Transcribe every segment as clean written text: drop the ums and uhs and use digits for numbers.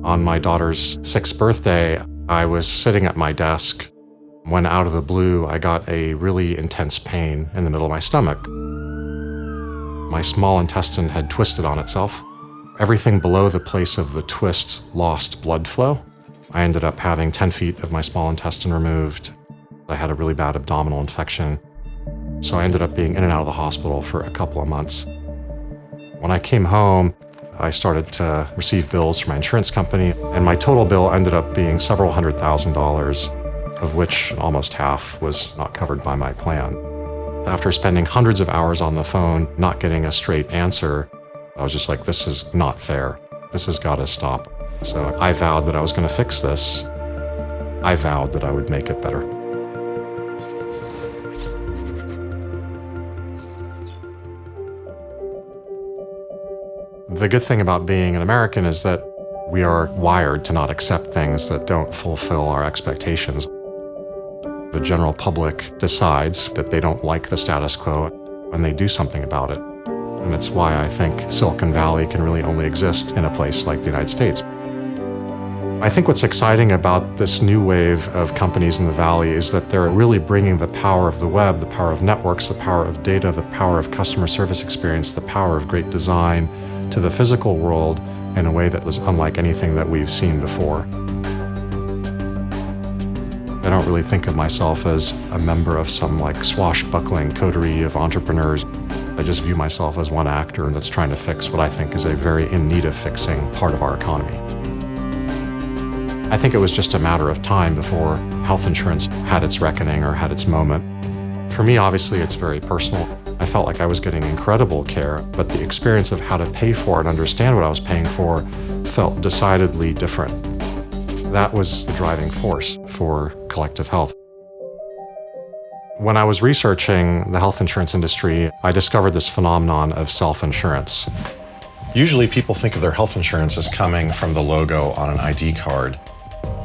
On my daughter's 6th birthday, I was sitting at my desk when out of the blue, I got a really intense pain in the middle of my stomach. My small intestine had twisted on itself. Everything below the place of the twist lost blood flow. I ended up having 10 feet of my small intestine removed. I had a really bad abdominal infection. So I ended up being in and out of the hospital for a couple of months. When I came home, I started to receive bills from my insurance company, and my total bill ended up being several $100,000, of which almost half was not covered by my plan. After spending hundreds of hours on the phone, not getting a straight answer, I was just like, this is not fair. This has got to stop. So I vowed that I was going to fix this. I vowed that I would make it better. The good thing about being an American is that we are wired to not accept things that don't fulfill our expectations. The general public decides that they don't like the status quo and they do something about it. And it's why I think Silicon Valley can really only exist in a place like the United States. I think what's exciting about this new wave of companies in the Valley is that they're really bringing the power of the web, the power of networks, the power of data, the power of customer service experience, the power of great design to the physical world in a way that was unlike anything that we've seen before. I don't really think of myself as a member of some swashbuckling coterie of entrepreneurs. I just view myself as one actor that's trying to fix what I think is a very in need of fixing part of our economy. I think it was just a matter of time before health insurance had its reckoning or had its moment. For me, obviously, it's very personal. I felt like I was getting incredible care, but the experience of how to pay for it and understand what I was paying for felt decidedly different. That was the driving force for collective health. When I was researching the health insurance industry, I discovered this phenomenon of self-insurance. Usually people think of their health insurance as coming from the logo on an ID card.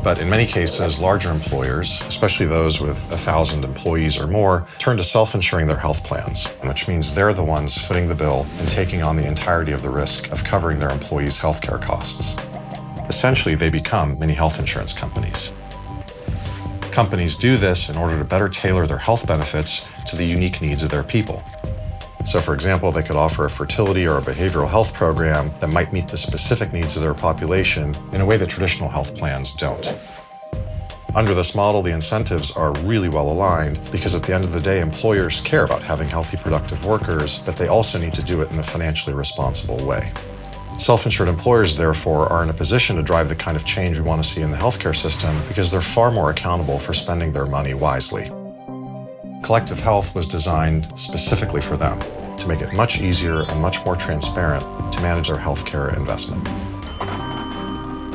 But in many cases, larger employers, especially those with 1,000 employees or more, turn to self-insuring their health plans, which means they're the ones footing the bill and taking on the entirety of the risk of covering their employees' healthcare costs. Essentially, they become mini health insurance companies. Companies do this in order to better tailor their health benefits to the unique needs of their people. So for example, they could offer a fertility or a behavioral health program that might meet the specific needs of their population in a way that traditional health plans don't. Under this model, the incentives are really well aligned because at the end of the day, employers care about having healthy, productive workers, but they also need to do it in a financially responsible way. Self-insured employers, therefore, are in a position to drive the kind of change we want to see in the healthcare system because they're far more accountable for spending their money wisely. Collective Health was designed specifically for them, to make it much easier and much more transparent to manage their healthcare investment.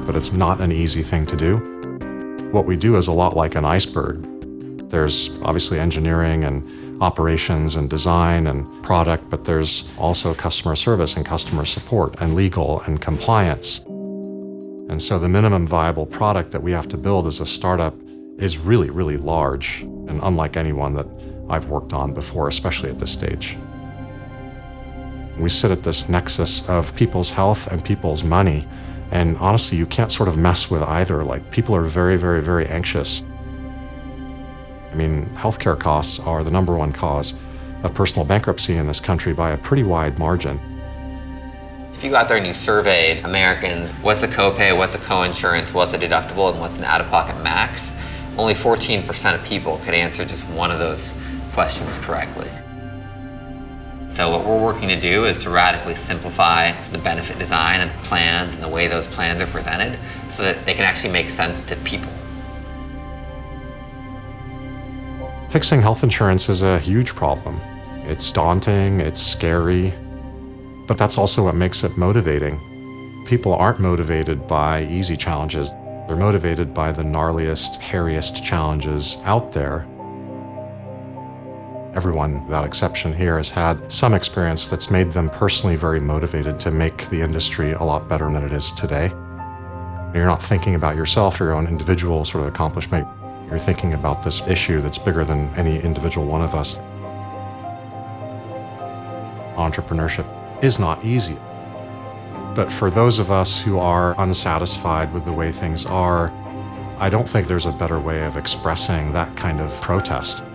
But it's not an easy thing to do. What we do is a lot like an iceberg. There's obviously engineering and operations and design and product, but there's also customer service and customer support and legal and compliance. And so the minimum viable product that we have to build as a startup is really, really large and unlike anyone that I've worked on before, especially at this stage. We sit at this nexus of people's health and people's money, and honestly, you can't sort of mess with either. People are very, very, very anxious. I mean, healthcare costs are the #1 cause of personal bankruptcy in this country by a pretty wide margin. If you go out there and you surveyed Americans, what's a copay, what's a coinsurance, what's a deductible, and what's an out-of-pocket max, only 14% of people could answer just one of those questions correctly. So what we're working to do is to radically simplify the benefit design and plans and the way those plans are presented so that they can actually make sense to people. Fixing health insurance is a huge problem. It's daunting, it's scary, but that's also what makes it motivating. People aren't motivated by easy challenges. They're motivated by the gnarliest, hairiest challenges out there. Everyone, without exception here, has had some experience that's made them personally very motivated to make the industry a lot better than it is today. You're not thinking about yourself or your own individual sort of accomplishment. You're thinking about this issue that's bigger than any individual one of us. Entrepreneurship is not easy. But for those of us who are unsatisfied with the way things are, I don't think there's a better way of expressing that kind of protest.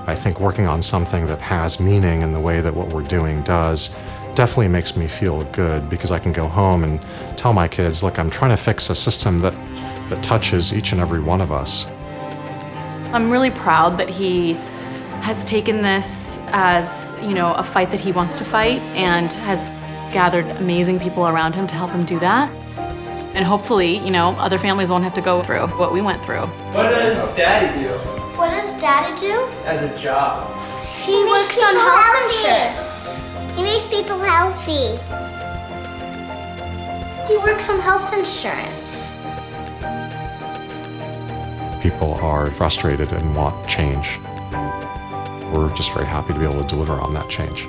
I think working on something that has meaning in the way that what we're doing does definitely makes me feel good, because I can go home and tell my kids, look, I'm trying to fix a system that touches each and every one of us. I'm really proud that he has taken this as, a fight that he wants to fight, and has gathered amazing people around him to help him do that. And hopefully, other families won't have to go through what we went through. What does Daddy do What does Daddy do? as a job? He works on health insurance. He makes people healthy. He works on health insurance. People are frustrated and want change. We're just very happy to be able to deliver on that change.